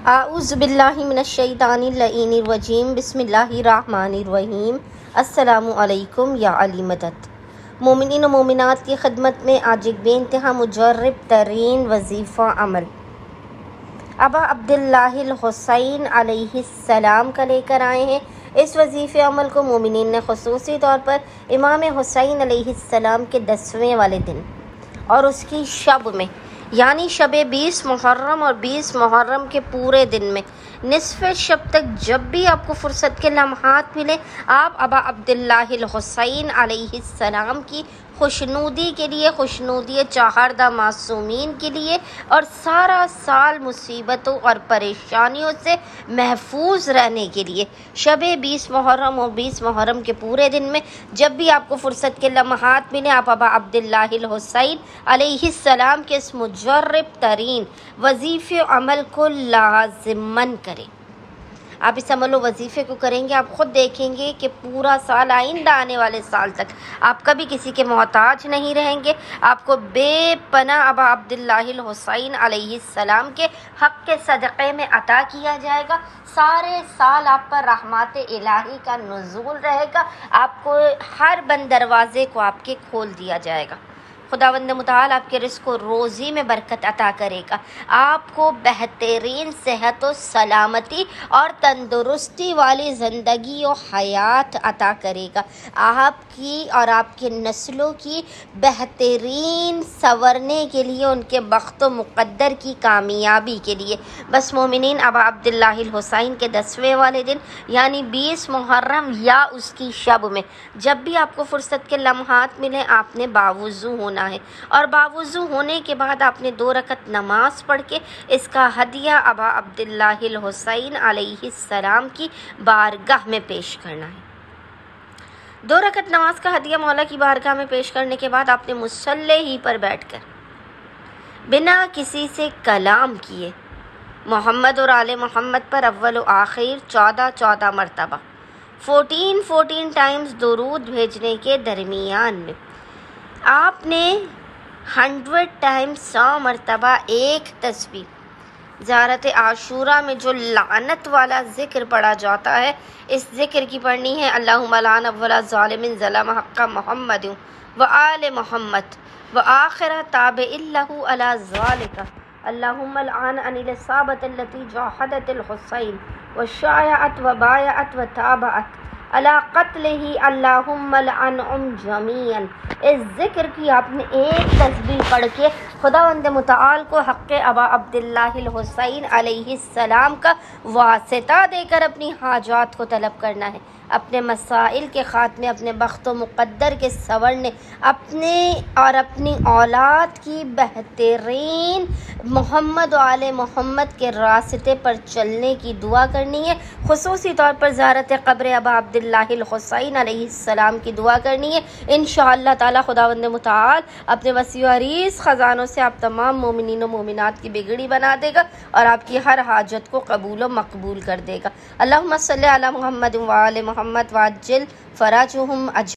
आऊज़ुबिल्लाहि मिनश्शैतानिर्रजीम बिस्मिल्लाहिर्रहमानिर्रहीम। अस्सलामु अलैकुम या अली मदद। मोमिनीन व मोमिनात की खिदमत में आज एक बेइंतहा मुजर्रब तरीन वजीफ़ा अमल अबा अब्दुल्लाहिल हुसैन अलैहिस्सलाम का लेकर आए हैं। इस वजीफ़े अमल को मोमिनीन ने ख़ुसूसी तौर पर इमाम हुसैन अलैहिस्सलाम के 10वें वाले दिन और उसकी शब में यानी शब 20 मुहर्रम और 20 मुहर्रम के पूरे दिन में निसफ़ शब तक जब भी आपको फ़ुर्सत के लम्हात मिले आप अबा अब्दुल्लाहिल हुसैन अलैहिस्सलाम की खुशनुदी के लिए, खुशनुदी चाहरदा मासूमीन के लिए और सारा साल मुसीबतों और परेशानियों से महफूज रहने के लिए शब 20 मुहर्रम और 20 मुहर्रम के पूरे दिन में जब भी आपको फ़ुर्सत के लम्हात मिले आप अबा अब्दुल्लाहिल हुसैन अलैहिस्सलाम के इस मुजर्रब तरीन वजीफ़े अमल को लाज़िमन करें। आप इस अमल वजीफ़े को करेंगे, आप ख़ुद देखेंगे कि पूरा साल, आइंदा आने वाले साल तक आप कभी किसी के मोहताज नहीं रहेंगे। आपको बेपना अबा अब्दुल्लाहिल हुसैन अलैहिस्सलाम के हक़ के सदक़े में अता किया जाएगा। सारे साल आप पर रहमत इलाही का नुज़ूल रहेगा। आपको हर बंद दरवाज़े को आपके खोल दिया जाएगा। खुदावंद मुताल आपके रिज़्क़ और रोज़ी में बरकत अता करेगा। आपको बेहतरीन सेहत और सलामती और तंदुरुस्ती वाली ज़िंदगी और हयात अता करेगा। आपकी और आपके नस्लों की बेहतरीन संवरने के लिए, उनके बख्त व मुक़द्दर की कामयाबी के लिए बस मोमिनीन अबा अब्दुल्लाहिल हुसैन के 10वें वाले दिन यानी 20 मुहर्रम या उसकी शब में जब भी आपको फ़ुर्सत के लम्हात मिले आपने बावुज़ू होना है और बावुज़ू होने के बाद आपने 2 रकत नमाज पढ़ के इसका हदिया अबा अब्दुल्लाहिल हुसैन अलैहिस्सलाम की बारगाह में पेश करना है। 2 रकत नमाज का हदिया मौला की बारगाह में पेश करने के बाद आपने मुसल्ले ही पर बैठकर बिना किसी से कलाम किए मोहम्मद और आले मोहम्मद पर अव्वल व आखिर 14 मरतबा 14 टाइम्स दुरूद भेजने के दरमियान में आपने 100 टाइम्स 100 मरतबा एक तस्बीह ज़ारत आशूरा में जो लानत वाला ज़िक्र पढ़ा जाता है, इस ज़िक्र की पढ़नी है। अल्लाहुम्मा लान अव्वला ज़ालिमिन ज़लम हक़्क़ मुहम्मद व आले मोहम्मद व आखिरा ताबिइल्लहु अला ज़ालिका। अल्लाहुम्मा लान अनिल साबत अल्लती जाहदतिल हुसैन व शायअत व बायअत व ताबअत अला क़त्लिही अल्लाहुम्मा लअनहुम जमीअन। इस ज़िक्र की आपने एक तस्बीह पढ़ के खुदावंद मुताल को हक़्क़े अबा अब्दुल्लाहिल हुसैन अलैहिस्सलाम का वासिता देकर अपनी हाजात को तलब करना है, अपने मसाइल के ख़ात्मे, अपने बख्त व मुक़द्दर के संवरने, अपने और अपनी औलाद की बेहतरीन मोहम्मद व आले मोहम्मद के रास्ते पर चलने की दुआ करनी है। ख़ुसूसी तौर पर ज़ियारत क़ब्र अबा अब्दुल्लाहिल हुसैन अलैहिस्सलाम की दुआ करनी है। इंशाअल्लाह ताला खुदावंद मुताल अपने वसीअ अरीज़ ख़ज़ानों से आप तमाम मोमिनीन व मोमिनात की बिगड़ी बना देगा और आपकी हर हाजत को कबूल व मकबूल कर देगा। अल्लाहुम्मा सल्लि अला मुहम्मद व आले मोहम्मद वाज्जिल फ़राजुहुम अज